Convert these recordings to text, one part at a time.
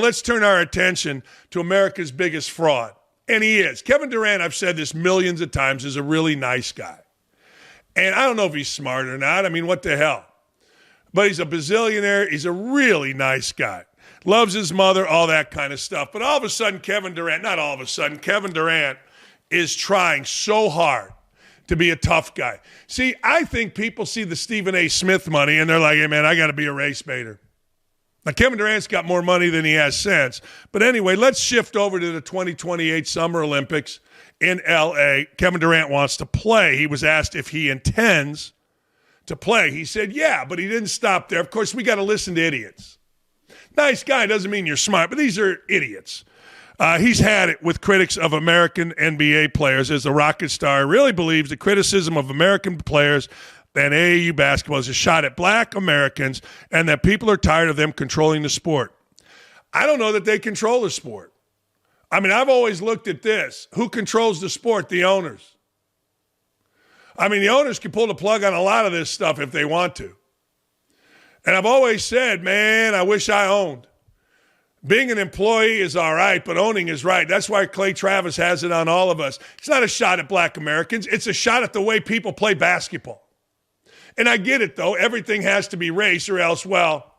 Let's turn our attention to America's biggest fraud. And he is. Kevin Durant, I've said this millions of times, is a really nice guy. And I don't know if he's smart or not. I mean, what the hell? But he's a bazillionaire. He's a really nice guy. Loves his mother, all that kind of stuff. But all of a sudden, Kevin Durant is trying so hard to be a tough guy. See, I think people see the Stephen A. Smith money and they're like, hey, man, I got to be a race baiter. Now, Kevin Durant's got more money than he has sense. But anyway, let's shift over to the 2028 Summer Olympics in L.A. Kevin Durant wants to play. He was asked if he intends to play. He said, yeah, but he didn't stop there. Of course, we got to listen to idiots. Nice guy doesn't mean you're smart, but these are idiots. He's had it with critics of American NBA players, as the Rocket star really believes the criticism of American players and AAU basketball is a shot at black Americans and that people are tired of them controlling the sport. I don't know that they control the sport. I mean, I've always looked at this. Who controls the sport? The owners. I mean, the owners can pull the plug on a lot of this stuff if they want to. And I've always said, man, I wish I owned. Being an employee is all right, but owning is right. That's why Clay Travis has it on all of us. It's not a shot at black Americans. It's a shot at the way people play basketball. And I get it, though. Everything has to be race or else, well,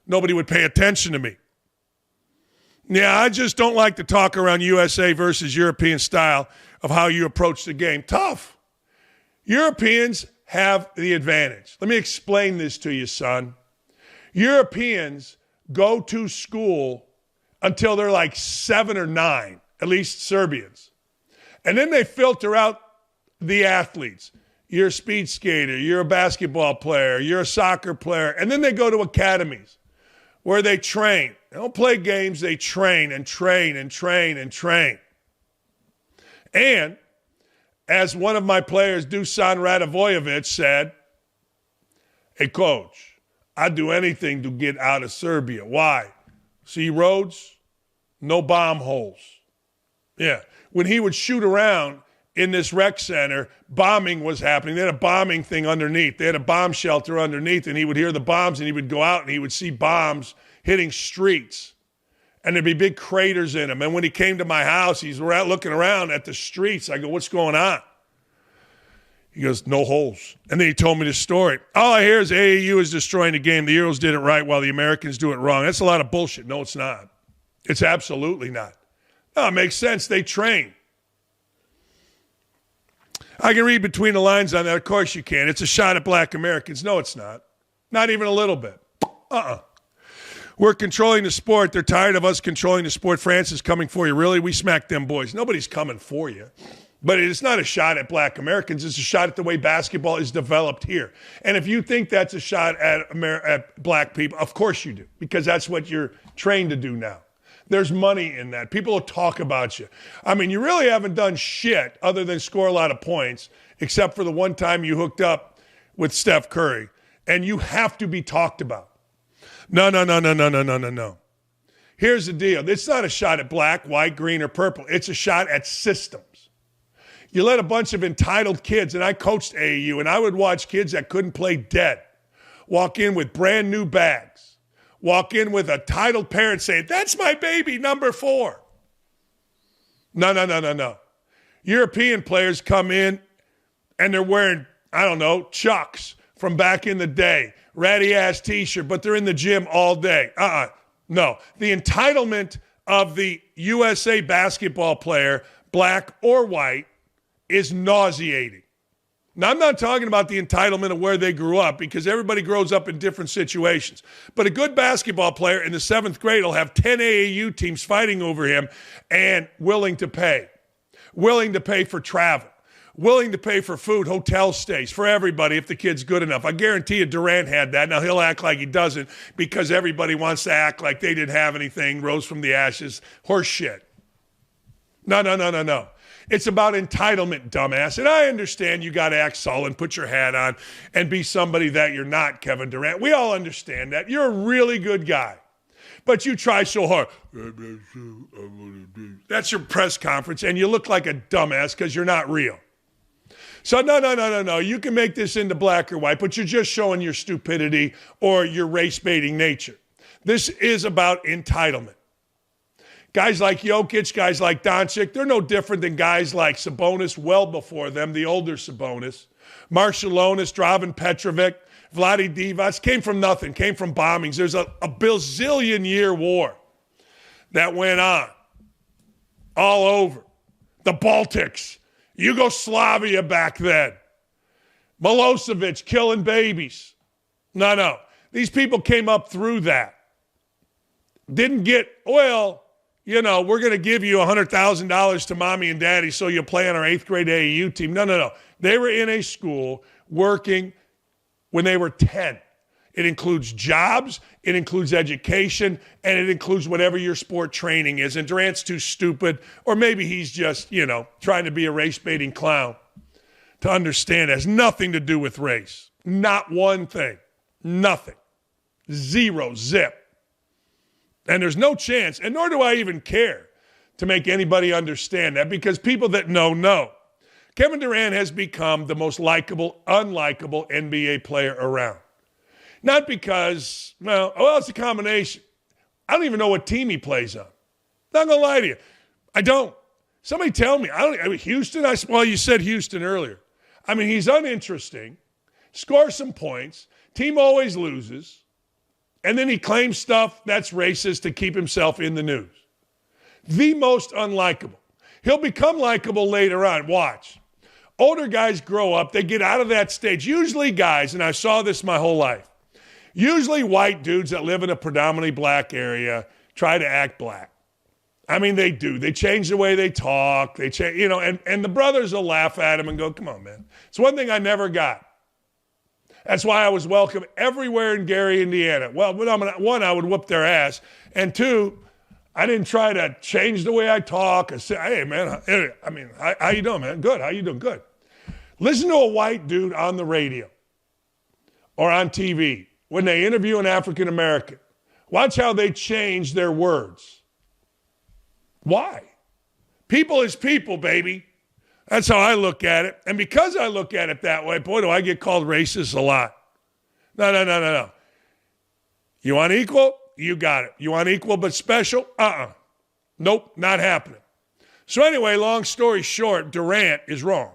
nobody would pay attention to me. Yeah, I just don't like to talk around USA versus European style of how you approach the game. Tough. Europeans have the advantage. Let me explain this to you, son. Europeans go to school until they're like 7 or 9, at least Serbians. And then they filter out the athletes. You're a speed skater, you're a basketball player, you're a soccer player. And then they go to academies where they train. They don't play games, they train and train and train and train. And as one of my players, Dusan Radivojevic, said, hey, coach, I'd do anything to get out of Serbia. Why? See roads? No bomb holes. Yeah. When he would shoot around in this rec center, bombing was happening. They had a bombing thing underneath. They had a bomb shelter underneath, and he would hear the bombs, and he would go out, and he would see bombs hitting streets. And there'd be big craters in them. And when he came to my house, he's looking around at the streets. I go, what's going on? He goes, no holes. And then he told me this story. All I hear is AAU is destroying the game. The Euros did it right while the Americans do it wrong. That's a lot of bullshit. No, it's not. It's absolutely not. No, it makes sense. They train. I can read between the lines on that. Of course you can. It's a shot at black Americans. No, it's not. Not even a little bit. We're controlling the sport. They're tired of us controlling the sport. France is coming for you. Really? We smacked them boys. Nobody's coming for you. But it's not a shot at black Americans. It's a shot at the way basketball is developed here. And if you think that's a shot at black people, of course you do, because that's what you're trained to do now. There's money in that. People will talk about you. I mean, you really haven't done shit other than score a lot of points, except for the one time you hooked up with Steph Curry. And you have to be talked about. No. Here's the deal. It's not a shot at black, white, green, or purple. It's a shot at systems. You let a bunch of entitled kids, and I coached AAU, and I would watch kids that couldn't play dead walk in with brand new bags, walk in with a titled parent saying, that's my baby, number 4. No. European players come in, and they're wearing, I don't know, Chucks from back in the day, ratty-ass T-shirt, but they're in the gym all day. No. The entitlement of the USA basketball player, black or white, is nauseating. Now, I'm not talking about the entitlement of where they grew up, because everybody grows up in different situations. But a good basketball player in the 7th grade will have 10 AAU teams fighting over him and willing to pay for travel, willing to pay for food, hotel stays, for everybody if the kid's good enough. I guarantee you Durant had that. Now, he'll act like he doesn't because everybody wants to act like they didn't have anything, rose from the ashes. Horse shit. No. It's about entitlement, dumbass. And I understand you got to act sullen, put your hat on, and be somebody that you're not, Kevin Durant. We all understand that. You're a really good guy. But you try so hard. That's your press conference, and you look like a dumbass because you're not real. So no. You can make this into black or white, but you're just showing your stupidity or your race-baiting nature. This is about entitlement. Guys like Jokic, guys like Doncic, they're no different than guys like Sabonis well before them, the older Sabonis. Marshallonis, Draven Petrovic, Vlade Divac came from nothing, came from bombings. There's a bazillion-year war that went on all over. The Baltics, Yugoslavia back then. Milosevic killing babies. No. These people came up through that. Didn't get, well, we're going to give you $100,000 to mommy and daddy so you'll play on our 8th grade AAU team. No. They were in a school working when they were 10. It includes jobs, it includes education, and it includes whatever your sport training is. And Durant's too stupid, or maybe he's just, trying to be a race-baiting clown to understand it has nothing to do with race. Not one thing. Nothing. Zero. Zip. And there's no chance, and nor do I even care to make anybody understand that, because people that know. Kevin Durant has become the most likable, unlikable NBA player around. Not because, it's a combination. I don't even know what team he plays on. Not going to lie to you. I don't. Somebody tell me. Houston? You said Houston earlier. He's uninteresting, scores some points, team always loses, and then he claims stuff that's racist to keep himself in the news. The most unlikable. He'll become likable later on. Watch. Older guys grow up. They get out of that stage. Usually guys, and I saw this my whole life, usually white dudes that live in a predominantly black area try to act black. They do. They change the way they talk. They change, and the brothers will laugh at him and go, come on, man. It's one thing I never got. That's why I was welcome everywhere in Gary, Indiana. Well, one, I would whoop their ass. And two, I didn't try to change the way I talk and say, hey, man, how you doing, man? Good. How you doing? Good. Listen to a white dude on the radio or on TV when they interview an African American. Watch how they change their words. Why? People is people, baby. That's how I look at it. And because I look at it that way, boy, do I get called racist a lot. No. You want equal? You got it. You want equal but special? Nope, not happening. So anyway, long story short, Durant is wrong.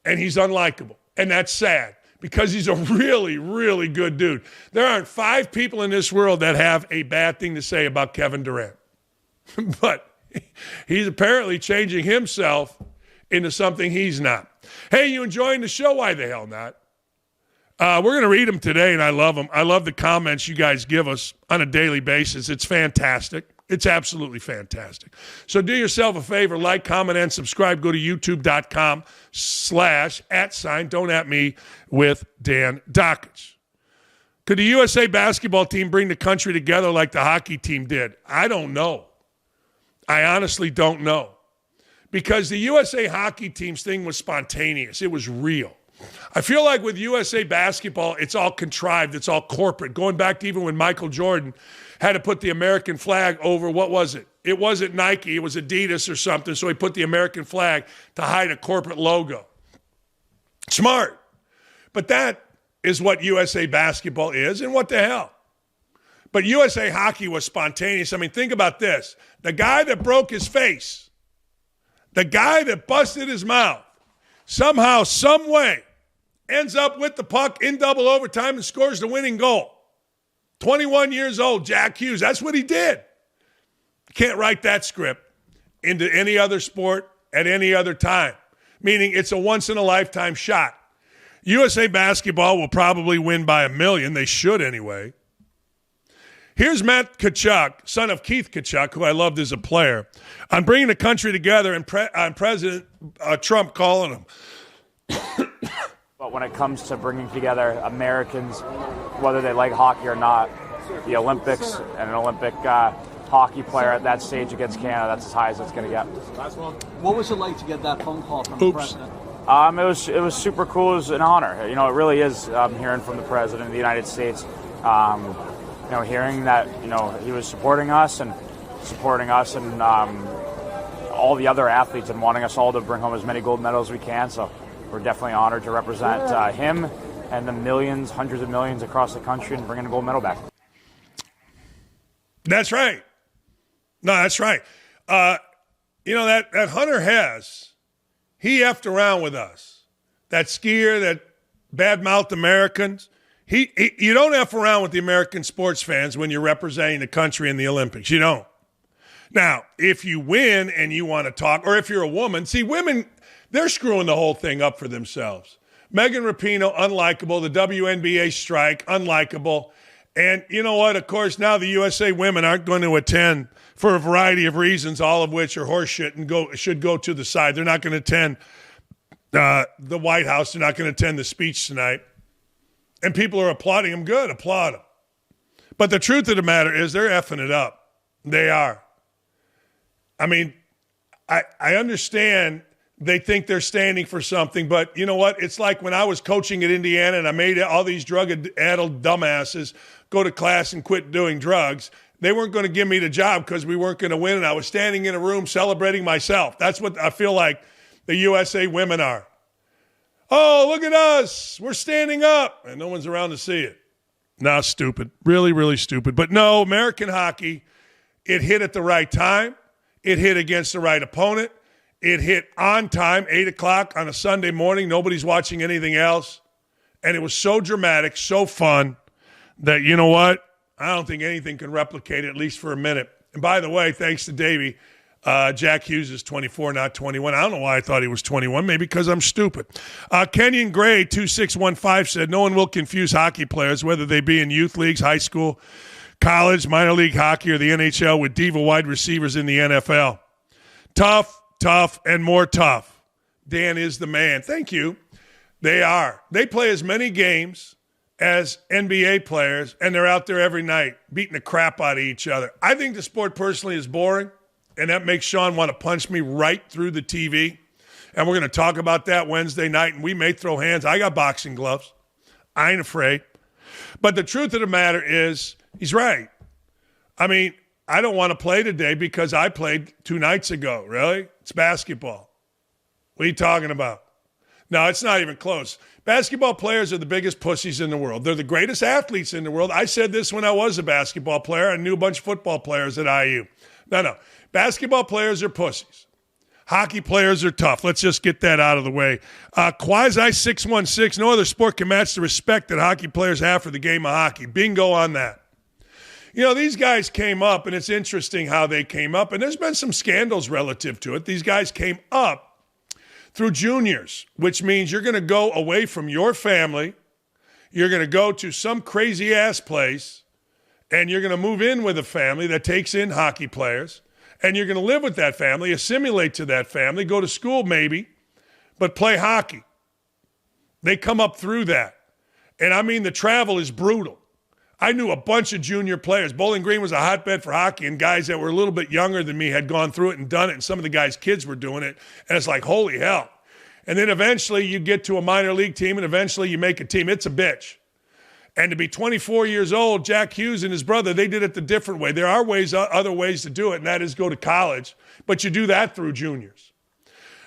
And he's unlikable. And that's sad because he's a really, really good dude. There aren't 5 people in this world that have a bad thing to say about Kevin Durant. But he's apparently changing himself into something he's not. Hey, you enjoying the show? Why the hell not? We're going to read them today, and I love them. I love the comments you guys give us on a daily basis. It's fantastic. It's absolutely fantastic. So do yourself a favor, like, comment, and subscribe. Go to youtube.com/@ don't at me with Dan Dakich. Could the USA basketball team bring the country together like the hockey team did? I don't know. I honestly don't know. Because the USA hockey team's thing was spontaneous. It was real. I feel like with USA basketball, it's all contrived. It's all corporate. Going back to even when Michael Jordan had to put the American flag over, what was it? It wasn't Nike. It was Adidas or something. So he put the American flag to hide a corporate logo. Smart. But that is what USA basketball is, and what the hell? But USA hockey was spontaneous. Think about this. The guy that broke his face, the guy that busted his mouth, somehow, some way, ends up with the puck in double overtime and scores the winning goal. 21 years old, Jack Hughes. That's what he did. You can't write that script into any other sport at any other time, meaning it's a once-in-a-lifetime shot. USA basketball will probably win by 1 million. They should anyway. Here's Matt Tkachuk, son of Keith Tkachuk, who I loved as a player, on bringing the country together and on President Trump calling him. But when it comes to bringing together Americans, whether they like hockey or not, the Olympics and an Olympic hockey player at that stage against Canada, that's as high as it's going to get. What was it like to get that phone call from the president? It was super cool. It was an honor. It really is hearing from the president of the United States. Hearing that he was supporting us and all the other athletes and wanting us all to bring home as many gold medals as we can. So we're definitely honored to represent him and the millions, hundreds of millions across the country and bringing a gold medal back. That's right. No, that's right. That Hunter Hess, he effed around with us. That skier that badmouthed Americans. You don't F around with the American sports fans when you're representing the country in the Olympics. You don't. Now, if you win and you want to talk, or if you're a woman, see, women, they're screwing the whole thing up for themselves. Megan Rapinoe, unlikable. The WNBA strike, unlikable. And you know what? Of course, now the USA women aren't going to attend for a variety of reasons, all of which are horseshit and should go to the side. They're not going to attend the White House. They're not going to attend the speech tonight. And people are applauding them. Good, applaud them. But the truth of the matter is they're effing it up. They are. I mean, I understand they think they're standing for something, but you know what? It's like when I was coaching at Indiana and I made all these drug-addled dumbasses go to class and quit doing drugs. They weren't going to give me the job because we weren't going to win, and I was standing in a room celebrating myself. That's what I feel like the USA women are. Oh, look at us. We're standing up, and no one's around to see it. No, stupid. Really, really stupid. But no, American hockey, it hit at the right time. It hit against the right opponent. It hit on time, 8 o'clock on a Sunday morning. Nobody's watching anything else. And it was so dramatic, so fun, that you know what? I don't think anything can replicate it, at least for a minute. And by the way, thanks to Davey, Jack Hughes is 24, not 21. I don't know why I thought he was 21. Maybe because I'm stupid. Kenyon Gray, 2615, said, no one will confuse hockey players, whether they be in youth leagues, high school, college, minor league hockey, or the NHL, with diva wide receivers in the NFL. Tough, and more tough. Dan is the man. Thank you. They are. They play as many games as NBA players, and they're out there every night beating the crap out of each other. I think the sport personally is boring, and that makes Sean want to punch me right through the TV. And we're going to talk about that Wednesday night, and we may throw hands. I got boxing gloves. I ain't afraid. But the truth of the matter is, he's right. I mean, I don't want to play today because I played 2 nights ago. Really? It's basketball. What are you talking about? No, it's not even close. Basketball players are the biggest pussies in the world. They're the greatest athletes in the world. I said this when I was a basketball player. I knew a bunch of football players at IU. No. Basketball players are pussies. Hockey players are tough. Let's just get that out of the way. Quasi616, no other sport can match the respect that hockey players have for the game of hockey. Bingo on that. You know, these guys came up, and it's interesting how they came up, and there's been some scandals relative to it. These guys came up through juniors, which means you're going to go away from your family, you're going to go to some crazy-ass place, and you're going to move in with a family that takes in hockey players, and you're going to live with that family, assimilate to that family, go to school maybe, but play hockey. They come up through that. And I mean, the travel is brutal. I knew a bunch of junior players. Bowling Green was a hotbed for hockey, and guys that were a little bit younger than me had gone through it and done it, and some of the guys' kids were doing it, and it's like, holy hell. And then eventually you get to a minor league team, and eventually you make a team. It's a bitch. And to be 24 years old, Jack Hughes and his brother, they did it the different way. There are other ways to do it, and that is go to college, but you do that through juniors.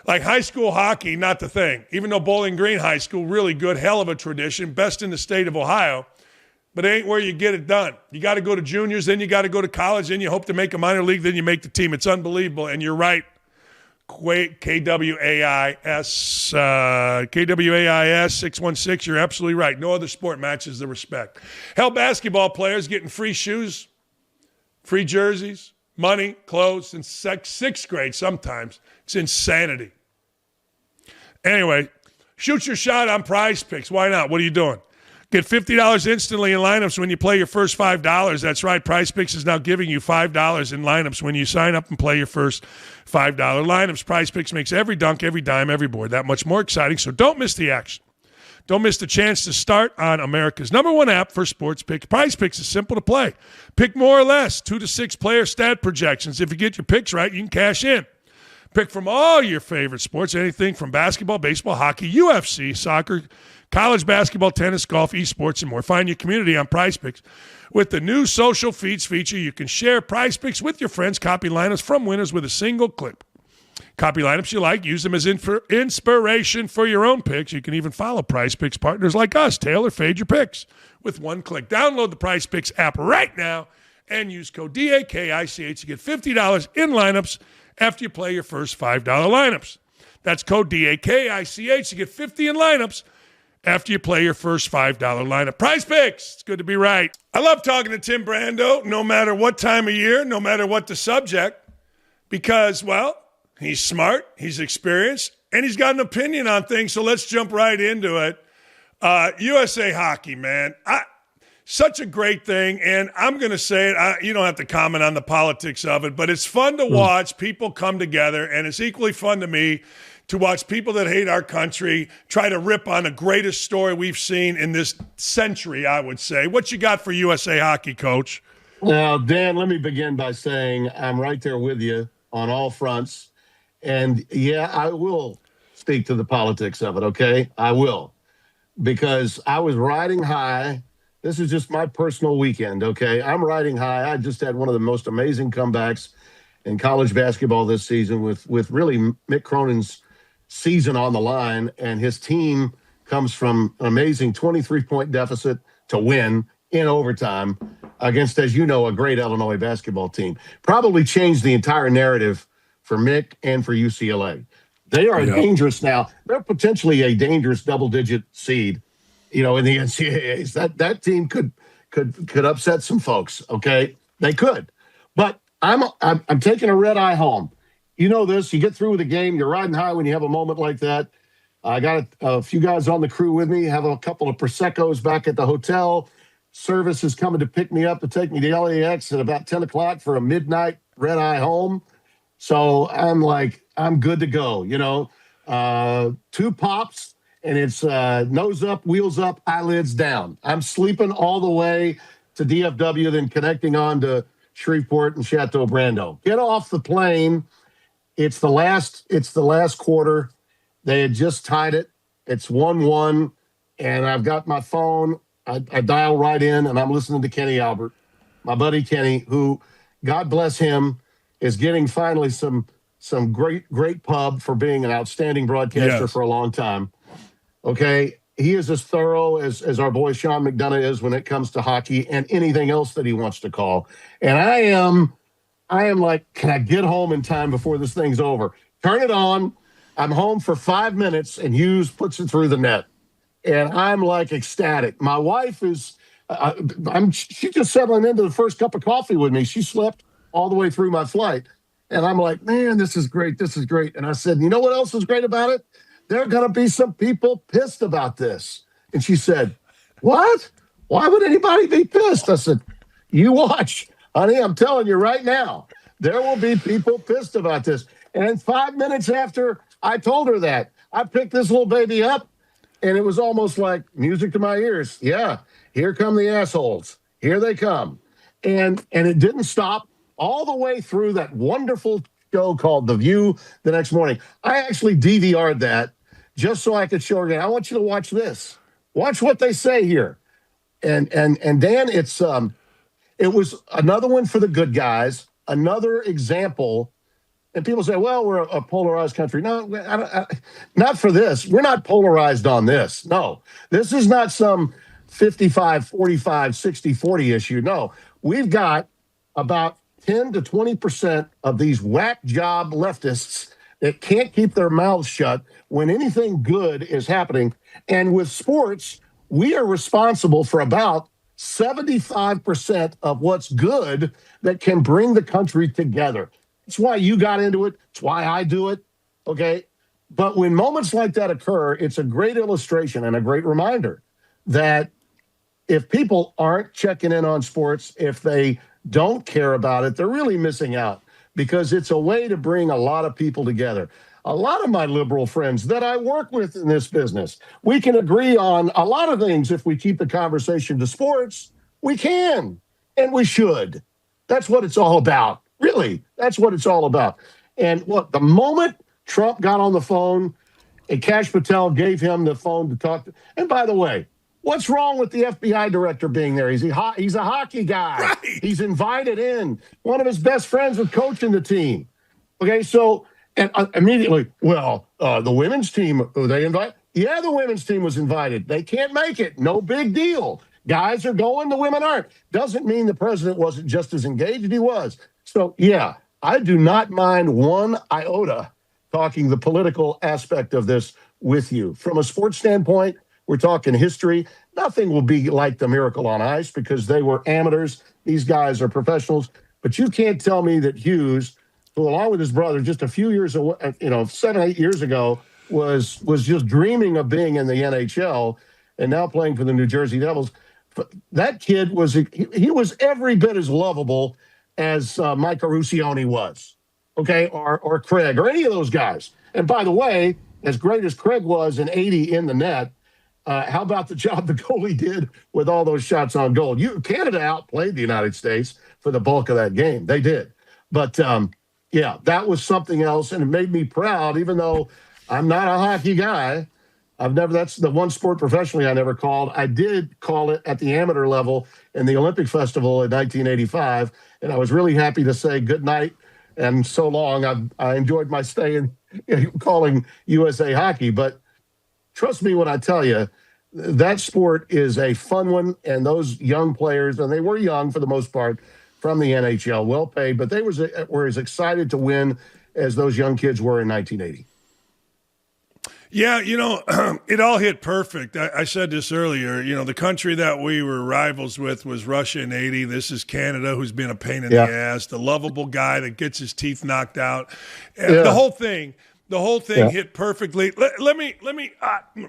Like high school hockey, not the thing. Even though Bowling Green High School, really good, hell of a tradition, best in the state of Ohio, but it ain't where you get it done. You got to go to juniors, then you got to go to college, then you hope to make a minor league, then you make the team. It's unbelievable, and you're right. KWAIS 616, you're absolutely right. No other sport matches the respect. Hell, basketball players getting free shoes, free jerseys, money, clothes since sixth grade sometimes. It's insanity. Anyway, shoot your shot on Prize Picks. Why not? What are you doing? Get $50 instantly in lineups when you play your first $5. That's right. Prize Picks is now giving you $5 in lineups when you sign up and play your first $5 lineups. Prize Picks makes every dunk, every dime, every board that much more exciting, so don't miss the action. Don't miss the chance to start on America's #1 app for sports picks. Prize Picks is simple to play. Pick more or less, 2 to 6 player stat projections. If you get your picks right, you can cash in. Pick from all your favorite sports, anything from basketball, baseball, hockey, UFC, soccer, college basketball, tennis, golf, esports, and more. Find your community on Prize Picks. With the new social feeds feature, you can share Prize Picks with your friends, copy lineups from winners with a single click. Copy lineups you like, use them as inspiration for your own picks. You can even follow Prize Picks partners like us, tailor fade your picks with one click. Download the Prize Picks app right now and use code DAKICH to get $50 in lineups after you play your first $5 lineups. That's code DAKICH to get $50 in lineups after you play your first $5 lineup. Prize Picks. It's good to be right. I love talking to Tim Brando, no matter what time of year, no matter what the subject, because, well, he's smart, he's experienced, and he's got an opinion on things, so let's jump right into it. USA Hockey, man. Such a great thing, and I'm going to say it. You don't have to comment on the politics of it, but it's fun to watch people come together, and it's equally fun to me to watch people that hate our country try to rip on the greatest story we've seen in this century, I would say. What you got for USA Hockey, Coach? Well, Dan, let me begin by saying I'm right there with you on all fronts. And, yeah, I will speak to the politics of it, okay? I will. Because I was riding high. This is just my personal weekend, okay? I'm riding high. I just had one of the most amazing comebacks in college basketball this season with really Mick Cronin's season on the line, and his team comes from an amazing 23-point deficit to win in overtime against, as you know, a great Illinois basketball team. Probably changed the entire narrative for Mick and for UCLA. They are dangerous now. They're potentially a dangerous double-digit seed, in the NCAAs. That team could upset some folks. Okay, they could. But I'm taking a red eye home. You know this. You get through with the game. You're riding high when you have a moment like that. I got a few guys on the crew with me. Have a couple of Prosecco's back at the hotel. Service is coming to pick me up to take me to LAX at about 10 o'clock for a midnight red eye home. So I'm like, I'm good to go. 2 pops, and it's nose up, wheels up, eyelids down. I'm sleeping all the way to DFW, then connecting on to Shreveport and Chateau Brando. Get off the plane. It's the last quarter. They had just tied it. It's 1-1, and I've got my phone. I dial right in, and I'm listening to Kenny Albert, my buddy Kenny, who, God bless him, is getting finally some great pub for being an outstanding broadcaster for a long time. Okay, he is as thorough as our boy Sean McDonough is when it comes to hockey and anything else that he wants to call. And I am like, can I get home in time before this thing's over? Turn it on. I'm home for 5 minutes, and Hughes puts it through the net. And I'm like ecstatic. My wife is, she's just settling into the first cup of coffee with me. She slept all the way through my flight. And I'm like, man, this is great. This is great. And I said, you know what else is great about it? There are going to be some people pissed about this. And she said, what? Why would anybody be pissed? I said, you watch. Honey, I'm telling you right now, there will be people pissed about this. And 5 minutes after I told her that, I picked this little baby up, and it was almost like music to my ears. Yeah, here come the assholes. Here they come. And it didn't stop all the way through that wonderful show called The View the next morning. I actually DVR'd that just so I could show her again. I want you to watch this. Watch what they say here. And Dan, it was another one for the good guys, another example. And people say, well, we're a polarized country. No, not for this. We're not polarized on this. No, this is not some 55, 45, 60, 40 issue. No, we've got about 10 to 20% of these whack job leftists that can't keep their mouths shut when anything good is happening. And with sports, we are responsible for about 75% of what's good that can bring the country together. It's why you got into it. It's why I do it. Okay. But when moments like that occur, it's a great illustration and a great reminder that if people aren't checking in on sports, if they don't care about it, they're really missing out, because it's a way to bring a lot of people together. A lot of my liberal friends that I work with in this business, we can agree on a lot of things. If we keep the conversation to sports, we can, and we should. That's what it's all about. Really, that's what it's all about. And what the moment Trump got on the phone and Kash Patel gave him the phone to talk to, and by the way, what's wrong with the FBI director being there? He's a hockey guy. Right. He's invited in. One of his best friends was coaching the team. Okay, so and immediately, well, the women's team, were they invited? Yeah, the women's team was invited. They can't make it. No big deal. Guys are going, the women aren't. Doesn't mean the president wasn't just as engaged. He was. So, yeah, I do not mind one iota talking the political aspect of this with you. From a sports standpoint, we're talking history. Nothing will be like the Miracle on Ice because they were amateurs. These guys are professionals. But you can't tell me that Hughes, who along with his brother just a few years away, 7, 8 years ago, was just dreaming of being in the NHL and now playing for the New Jersey Devils. That kid he was every bit as lovable as Mike Rusioni was, okay, or Craig, or any of those guys. And by the way, as great as Craig was in 80 in the net, how about the job the goalie did with all those shots on goal? Canada outplayed the United States for the bulk of that game. They did. But, yeah, that was something else, and it made me proud, even though I'm not a hockey guy. That's the one sport professionally I never called. I did call it at the amateur level in the Olympic Festival in 1985, and I was really happy to say good night and so long. I enjoyed my stay in calling USA Hockey, but trust me when I tell you, that sport is a fun one, and those young players, and they were young for the most part, from the NHL, well paid, but they were as excited to win as those young kids were in 1980. Yeah, it all hit perfect. I said this earlier. The country that we were rivals with was Russia in 80. This is Canada, who's been a pain in the ass, the lovable guy that gets his teeth knocked out. The whole thing hit perfectly. Let me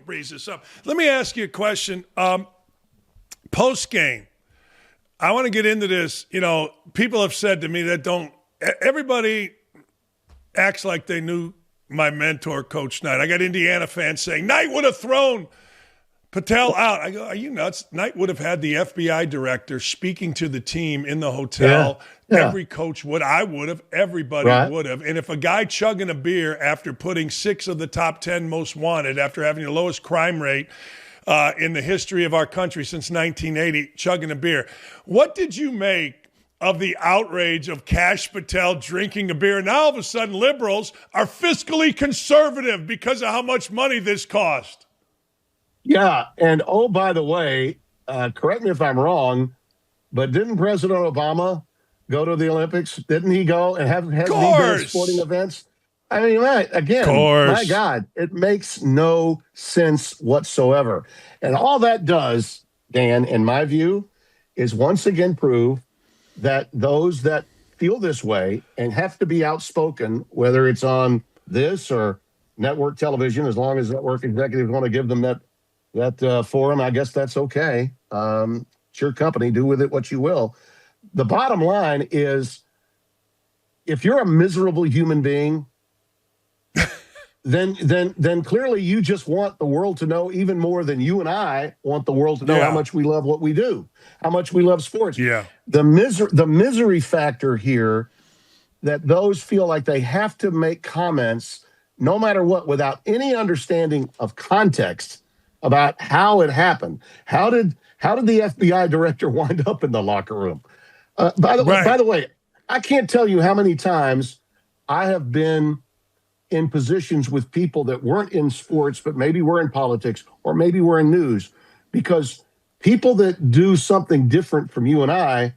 raise this up. Let me ask you a question. Post game, I want to get into this. People have said to me that everybody acts like they knew my mentor, Coach Knight. I got Indiana fans saying, Knight would have thrown Patel out. I go, are you nuts? Knight would have had the FBI director speaking to the team in the hotel. Yeah. Every coach would. I would have. Everybody would have. And if a guy chugging a beer after putting 6 of the top 10 most wanted, after having the lowest crime rate in the history of our country since 1980, chugging a beer, what did you make of the outrage of Cash Patel drinking a beer? Now all of a sudden liberals are fiscally conservative because of how much money this cost. Yeah, and by the way, correct me if I'm wrong, but didn't President Obama go to the Olympics? Didn't he go and have he been at sporting events? I mean, my God, it makes no sense whatsoever. And all that does, Dan, in my view, is once again prove that those that feel this way and have to be outspoken, whether it's on this or network television, as long as network executives want to give them that forum, I guess that's okay. It's your company. Do with it what you will. The bottom line is, if you're a miserable human being, then clearly you just want the world to know even more than you and I want the world to know how much we love what we do, how much we love sports. Yeah. The misery factor here, that those feel like they have to make comments no matter what without any understanding of context about how it happened. How did the FBI director wind up in the locker room? By the way, I can't tell you how many times I have been in positions with people that weren't in sports, but maybe were in politics or maybe were in news, because people that do something different from you and I,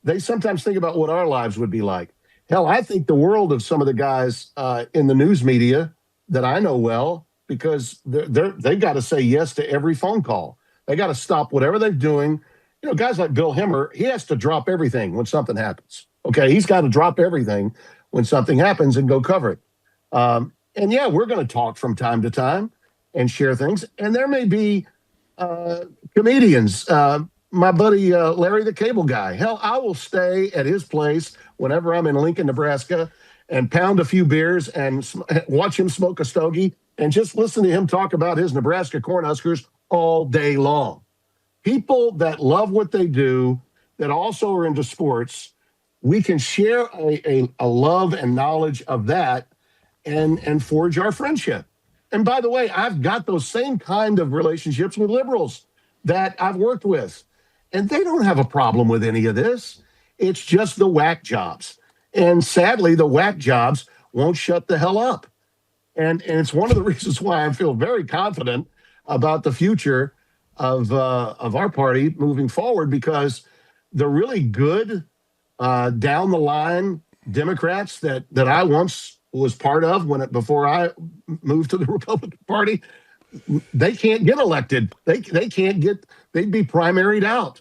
they sometimes think about what our lives would be like. Hell, I think the world of some of the guys in the news media that I know well, because they got to say yes to every phone call. They got to stop whatever they're doing. Guys like Bill Hemmer, he has to drop everything when something happens. Okay, he's got to drop everything when something happens and go cover it. And yeah, we're going to talk from time to time and share things. And there may be comedians, my buddy Larry the Cable Guy. Hell, I will stay at his place whenever I'm in Lincoln, Nebraska, and pound a few beers and watch him smoke a stogie and just listen to him talk about his Nebraska Cornhuskers all day long. People that love what they do, that also are into sports, we can share a love and knowledge of that and forge our friendship. And by the way, I've got those same kind of relationships with liberals that I've worked with. And they don't have a problem with any of this. It's just the whack jobs. And sadly, the whack jobs won't shut the hell up. And it's one of the reasons why I feel very confident about the future of our party moving forward, because the really good down the line Democrats that I once was part of before I moved to the Republican Party, they can't get elected. They'd be primaried out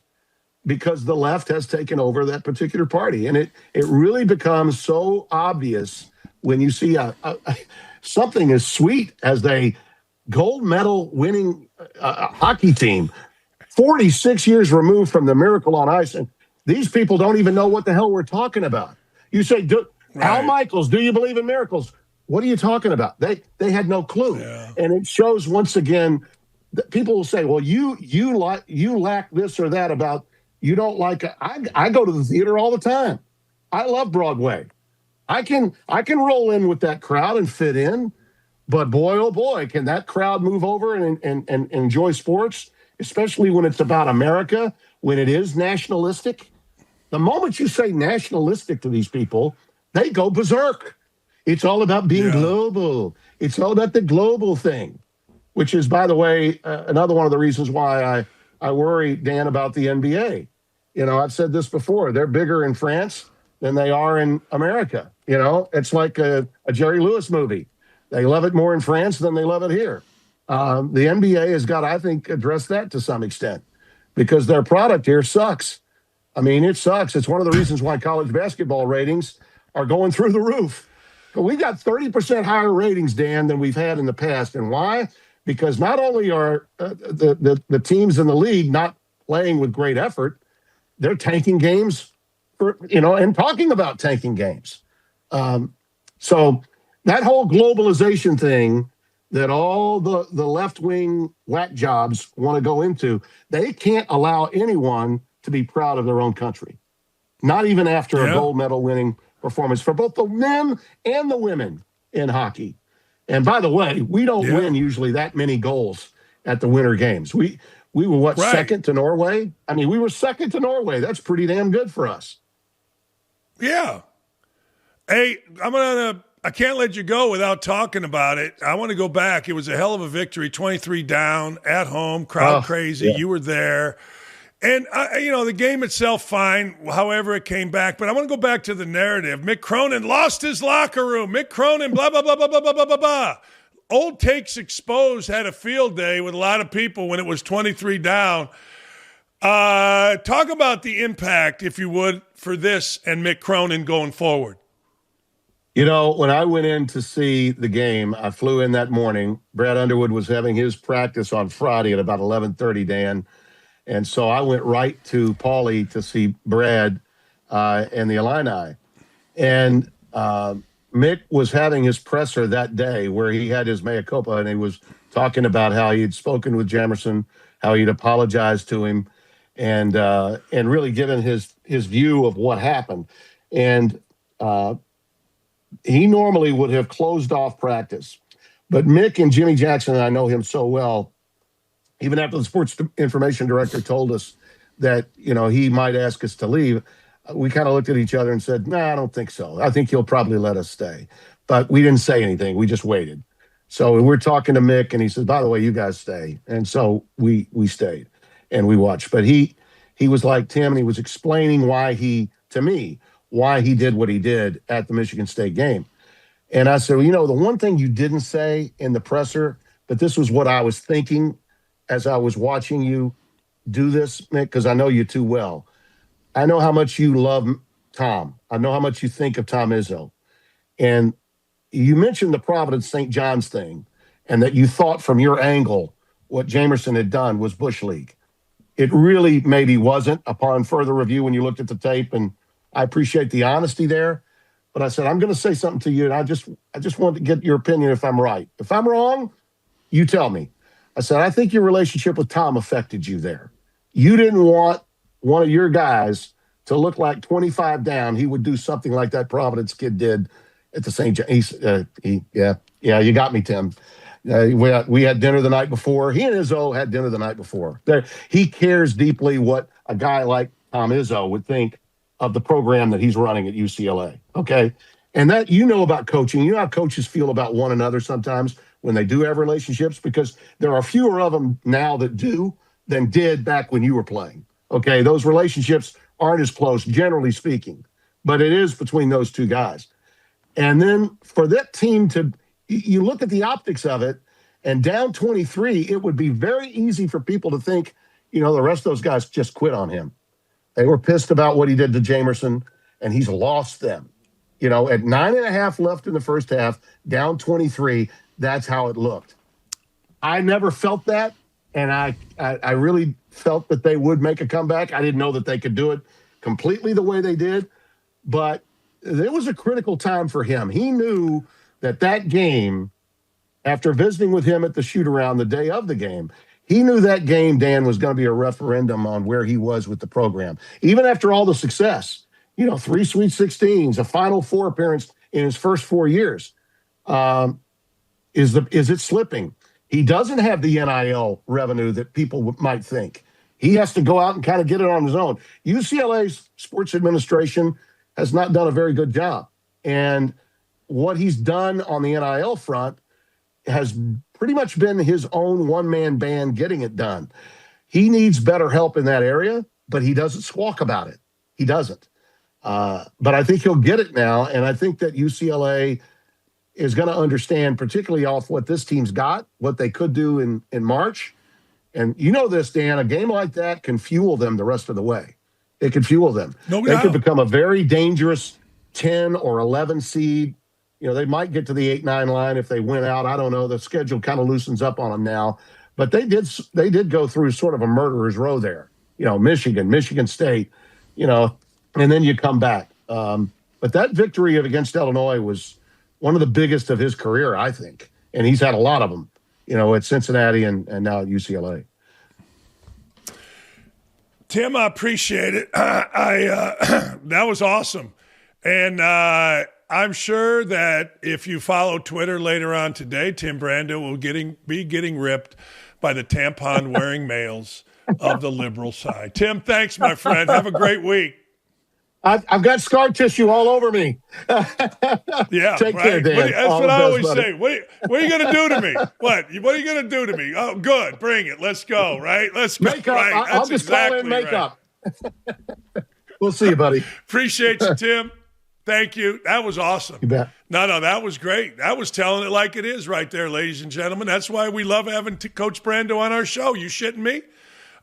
because the left has taken over that particular party. And it really becomes so obvious when you see something as sweet as a gold medal winning hockey team, 46 years removed from the Miracle on Ice. And these people don't even know what the hell we're talking about. You say, Al Michaels, do you believe in miracles? What are you talking about? They had no clue. Yeah. And it shows once again that people will say, well, you lack this or that about, you don't like it. I go to the theater all the time. I love Broadway. I can roll in with that crowd and fit in, but boy, oh boy, can that crowd move over and enjoy sports, especially when it's about America, when it is nationalistic. The moment you say nationalistic to these people, they go berserk. It's all about being global. It's all about the global thing, which is, by the way, another one of the reasons why I worry, Dan, about the NBA. You know, I've said this before. They're bigger in France than they are in America. You know, it's like a Jerry Lewis movie. They love it more in France than they love it here. The NBA has got, I think, addressed that to some extent because their product here sucks. I mean, it sucks. It's one of the reasons why college basketball ratings are going through the roof. But we've got 30% higher ratings, Dan, than we've had in the past. And why? Because not only are the teams in the league not playing with great effort, they're tanking games and talking about tanking games. So that whole globalization thing that all the left-wing whack jobs want to go into, they can't allow anyone to be proud of their own country, not even after a gold medal winning performance for both the men and the women in hockey. And by the way, we don't win usually that many goals at the Winter Games. We were second to Norway? I mean, we were second to Norway. That's pretty damn good for us. Yeah. Hey, I can't let you go without talking about it. I want to go back. It was a hell of a victory, 23 down, at home, crowd crazy. Yeah. You were there. And, the game itself, fine, however it came back. But I want to go back to the narrative. Mick Cronin lost his locker room. Mick Cronin, blah, blah, blah, blah, blah, blah, blah, blah, blah. Old Takes Exposed had a field day with a lot of people when it was 23 down. Talk about the impact, if you would, for this and Mick Cronin going forward. You know, when I went in to see the game, I flew in that morning. Brad Underwood was having his practice on Friday at about 11:30, Dan. And so I went right to Paulie to see Brad and the Illini. And Mick was having his presser that day where he had his mea culpa, and he was talking about how he'd spoken with Jamerson, how he'd apologized to him, and really given his view of what happened. And he normally would have closed off practice. But Mick and Jimmy Jackson, and I know him so well, even after the sports information director told us that, he might ask us to leave, we kind of looked at each other and said, I don't think so. I think he'll probably let us stay. But we didn't say anything. We just waited. So we're talking to Mick, and he said, by the way, you guys stay. And so we stayed, and we watched. But he was like Tim, and he was explaining why he did what he did at the Michigan State game. And I said, the one thing you didn't say in the presser, but this was what I was thinking as I was watching you do this, Mick, because I know you too well. I know how much you love Tom. I know how much you think of Tom Izzo. And you mentioned the Providence St. John's thing, and that you thought from your angle what Jamerson had done was Bush League. It really maybe wasn't upon further review when you looked at the tape, and I appreciate the honesty there. But I said, I'm going to say something to you, and I just want to get your opinion if I'm right. If I'm wrong, you tell me. I said, I think your relationship with Tom affected you there. You didn't want one of your guys to look like 25 down. He would do something like that Providence kid did at the St. John. Yeah, you got me, Tim. We had dinner the night before. He and Izzo had dinner the night before. He cares deeply what a guy like Tom Izzo would think of the program that he's running at UCLA, okay? And that about coaching. You know how coaches feel about one another sometimes when they do have relationships, because there are fewer of them now that do than did back when you were playing. Okay, those relationships aren't as close, generally speaking, but it is between those two guys. And then for that team to, you look at the optics of it, and down 23, it would be very easy for people to think, the rest of those guys just quit on him. They were pissed about what he did to Jamerson, and he's lost them. At 9.5 left in the first half, down 23, that's how it looked. I never felt that, and I really felt that they would make a comeback. I didn't know that they could do it completely the way they did, but there was a critical time for him. He knew that game, after visiting with him at the shoot-around the day of the game, he knew that game, Dan, was going to be a referendum on where he was with the program. Even after all the success, 3 Sweet 16s, a Final Four appearance in his first 4 years. Is it slipping? He doesn't have the NIL revenue that people might think. He has to go out and kind of get it on his own. UCLA's sports administration has not done a very good job. And what he's done on the NIL front has pretty much been his own one-man band getting it done. He needs better help in that area, but he doesn't squawk about it. He doesn't. But I think he'll get it now, and I think that UCLA is going to understand, particularly off what this team's got, what they could do in March. And you know this, Dan, a game like that can fuel them the rest of the way. It could fuel them. They could become a very dangerous 10 or 11 seed. They might get to the 8-9 line if they win out. I don't know. The schedule kind of loosens up on them now. But they did go through sort of a murderer's row there. Michigan State, and then you come back. But that victory against Illinois was one of the biggest of his career, I think. And he's had a lot of them, at Cincinnati and now at UCLA. Tim, I appreciate it. That was awesome. And I'm sure that if you follow Twitter later on today, Tim Brando will be getting ripped by the tampon-wearing males of the liberal side. Tim, thanks, my friend. Have a great week. I've got scar tissue all over me. Yeah, Take care, Dan. That's what I always say. What are you going to do to me? What are you going to do to me? Oh, good. Bring it. Let's go, right? Let's go. Makeup. Right. I'll just call in makeup. Right. We'll see you, buddy. Appreciate you, Tim. Thank you. That was awesome. You bet. No, that was great. That was telling it like it is right there, ladies and gentlemen. That's why we love having Coach Brando on our show. You shitting me?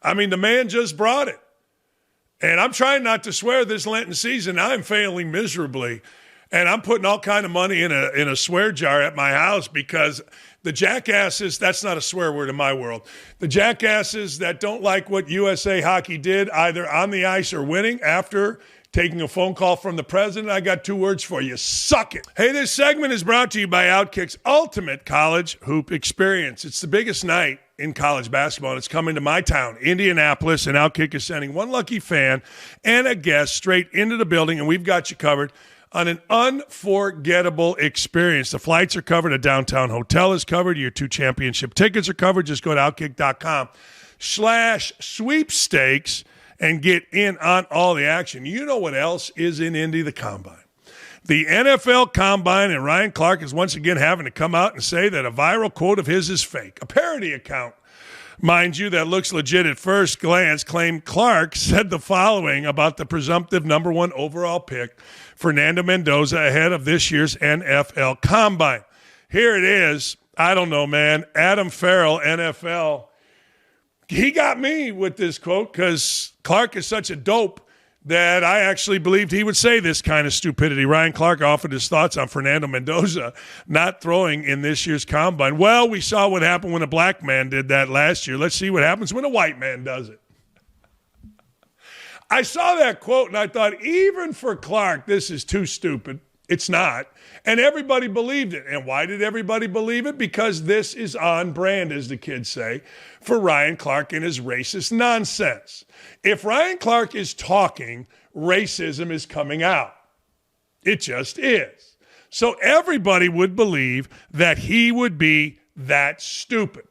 I mean, the man just brought it. And I'm trying not to swear this Lenten season. I'm failing miserably. And I'm putting all kind of money in a swear jar at my house because the jackasses, that's not a swear word in my world, the jackasses that don't like what USA Hockey did either on the ice or winning after taking a phone call from the president, I got 2 words for you. Suck it. Hey, this segment is brought to you by Outkick's Ultimate College Hoop Experience. It's the biggest night in college basketball, and it's coming to my town, Indianapolis, and Outkick is sending one lucky fan and a guest straight into the building, and we've got you covered on an unforgettable experience. The flights are covered. A downtown hotel is covered. Your 2 championship tickets are covered. Just go to Outkick.com/sweepstakes and get in on all the action. You know what else is in Indy? The Combine. The NFL Combine, and Ryan Clark is once again having to come out and say that a viral quote of his is fake. A parody account, mind you, that looks legit at first glance, claimed Clark said the following about the presumptive number 1 overall pick, Fernando Mendoza, ahead of this year's NFL Combine. Here it is. I don't know, man. Adam Farrell, NFL. He got me with this quote because Clark is such a dope that I actually believed he would say this kind of stupidity. Ryan Clark offered his thoughts on Fernando Mendoza not throwing in this year's Combine. Well, we saw what happened when a black man did that last year. Let's see what happens when a white man does it. I saw that quote and I thought, even for Clark, this is too stupid. It's not. And everybody believed it. And why did everybody believe it? Because this is on brand, as the kids say, for Ryan Clark and his racist nonsense. If Ryan Clark is talking, racism is coming out. It just is. So everybody would believe that he would be that stupid.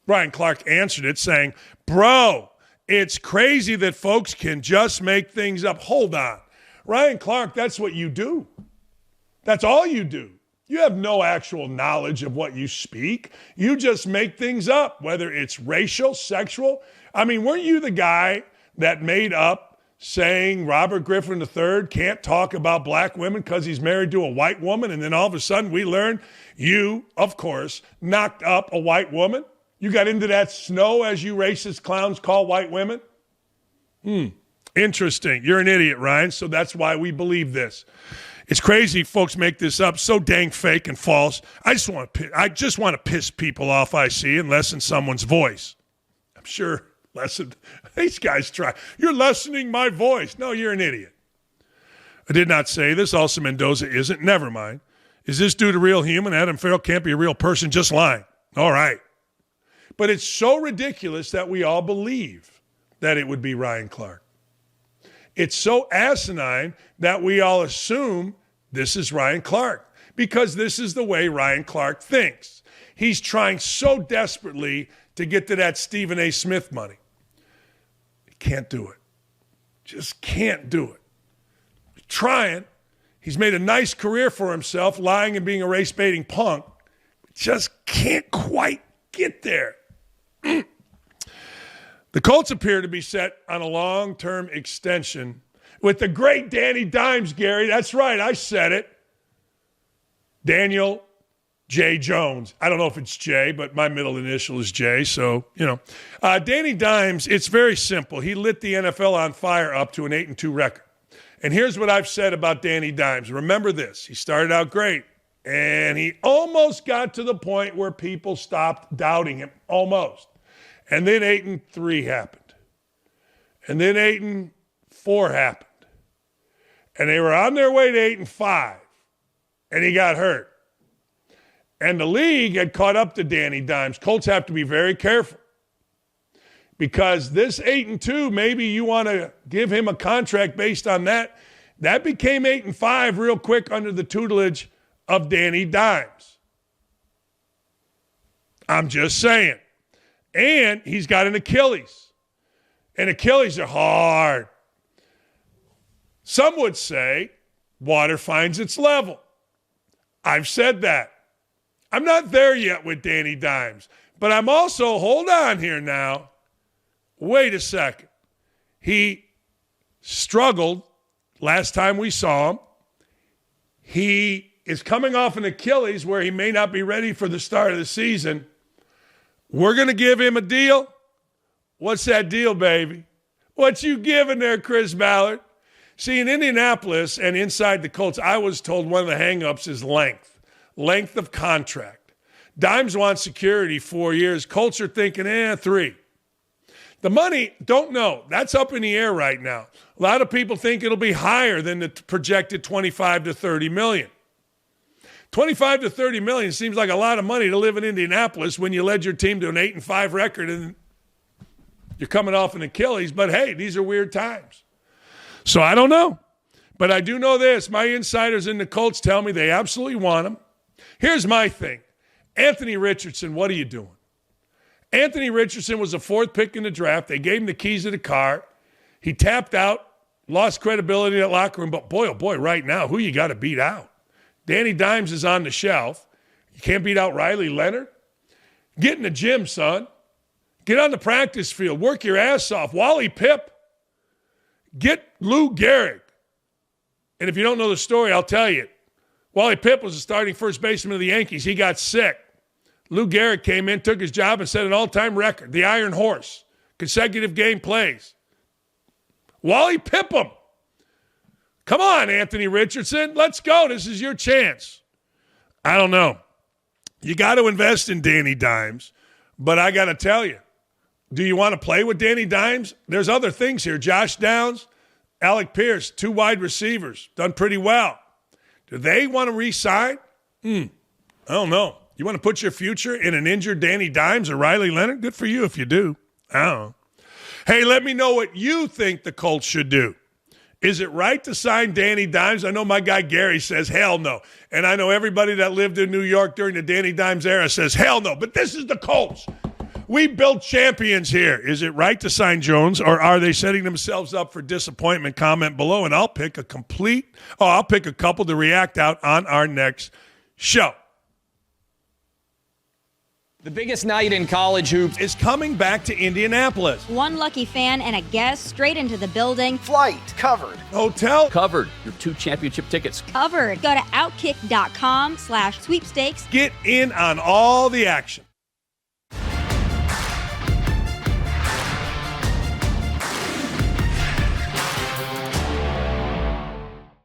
Ryan Clark answered it saying, bro, it's crazy that folks can just make things up. Hold on. Ryan Clark, that's what you do. That's all you do. You have no actual knowledge of what you speak. You just make things up, whether it's racial, sexual. I mean, weren't you the guy that made up saying Robert Griffin III can't talk about black women because he's married to a white woman? And then all of a sudden we learned you, of course, knocked up a white woman. You got into that snow, as you racist clowns call white women. Interesting. You're an idiot, Ryan, so that's why we believe this. It's crazy folks make this up, so dang fake and false. I just want to piss people off I see and lessen someone's voice. I'm sure these guys try. You're lessening my voice. No, you're an idiot. I did not say this. Also, Mendoza isn't. Never mind. Is this dude a real human? Adam Farrell can't be a real person. Just lying. All right. But it's so ridiculous that we all believe that it would be Ryan Clark. It's so asinine that we all assume this is Ryan Clark because this is the way Ryan Clark thinks. He's trying so desperately to get to that Stephen A. Smith money. He can't do it. Just can't do it. He's trying. He's made a nice career for himself lying and being a race-baiting punk. Just can't quite get there. The Colts appear to be set on a long-term extension with the great Danny Dimes, Gary. That's right, I said it. Daniel J. Jones. I don't know if it's J, but my middle initial is J, so, Danny Dimes, it's very simple. He lit the NFL on fire up to an 8-2 record. And here's what I've said about Danny Dimes. Remember this. He started out great, and he almost got to the point where people stopped doubting him, almost. And then 8-3 happened. And then 8-4 happened. And they were on their way to 8-5. And he got hurt. And the league had caught up to Danny Dimes. Colts have to be very careful. Because this 8-2, maybe you want to give him a contract based on that. That became 8-5 real quick under the tutelage of Danny Dimes. I'm just saying. And he's got an Achilles. And Achilles are hard. Some would say water finds its level. I've said that. I'm not there yet with Danny Dimes. But I'm also, hold on here now. Wait a second. He struggled last time we saw him. He is coming off an Achilles where he may not be ready for the start of the season. We're going to give him a deal. What's that deal, baby? What you giving there, Chris Ballard? See, in Indianapolis and inside the Colts, I was told one of the hang-ups is length of contract. Dimes wants security 4 years. Colts are thinking, 3. The money, don't know. That's up in the air right now. A lot of people think it'll be higher than the projected $25 to $30 million. $25 to $30 million seems like a lot of money to live in Indianapolis when you led your team to an 8-5 record and you're coming off an Achilles. But hey, these are weird times. So I don't know. But I do know this. My insiders in the Colts tell me they absolutely want him. Here's my thing. Anthony Richardson, what are you doing? Anthony Richardson was the 4th pick in the draft. They gave him the keys of the car. He tapped out, lost credibility in that locker room. But boy, oh boy, right now, who you got to beat out? Danny Dimes is on the shelf. You can't beat out Riley Leonard. Get in the gym, son. Get on the practice field. Work your ass off. Wally Pipp. Get Lou Gehrig. And if you don't know the story, I'll tell you. Wally Pipp was the starting first baseman of the Yankees. He got sick. Lou Gehrig came in, took his job, and set an all-time record. The Iron Horse. Consecutive game plays. Wally Pipp him. Come on, Anthony Richardson. Let's go. This is your chance. I don't know. You got to invest in Danny Dimes. But I got to tell you, do you want to play with Danny Dimes? There's other things here. Josh Downs, Alec Pierce, 2 wide receivers, done pretty well. Do they want to re-sign? I don't know. You want to put your future in an injured Danny Dimes or Riley Leonard? Good for you if you do. I don't know. Hey, let me know what you think the Colts should do. Is it right to sign Danny Dimes? I know my guy Gary says hell no. And I know everybody that lived in New York during the Danny Dimes era says hell no. But this is the Colts. We built champions here. Is it right to sign Jones, or are they setting themselves up for disappointment? Comment below, and I'll pick a couple to react out on our next show. The biggest night in college hoops Is coming back to Indianapolis. One lucky fan and a guest straight into the building. Flight covered. Hotel covered. Your 2 championship tickets. Covered. Go to Outkick.com/sweepstakes. Get in on all the action.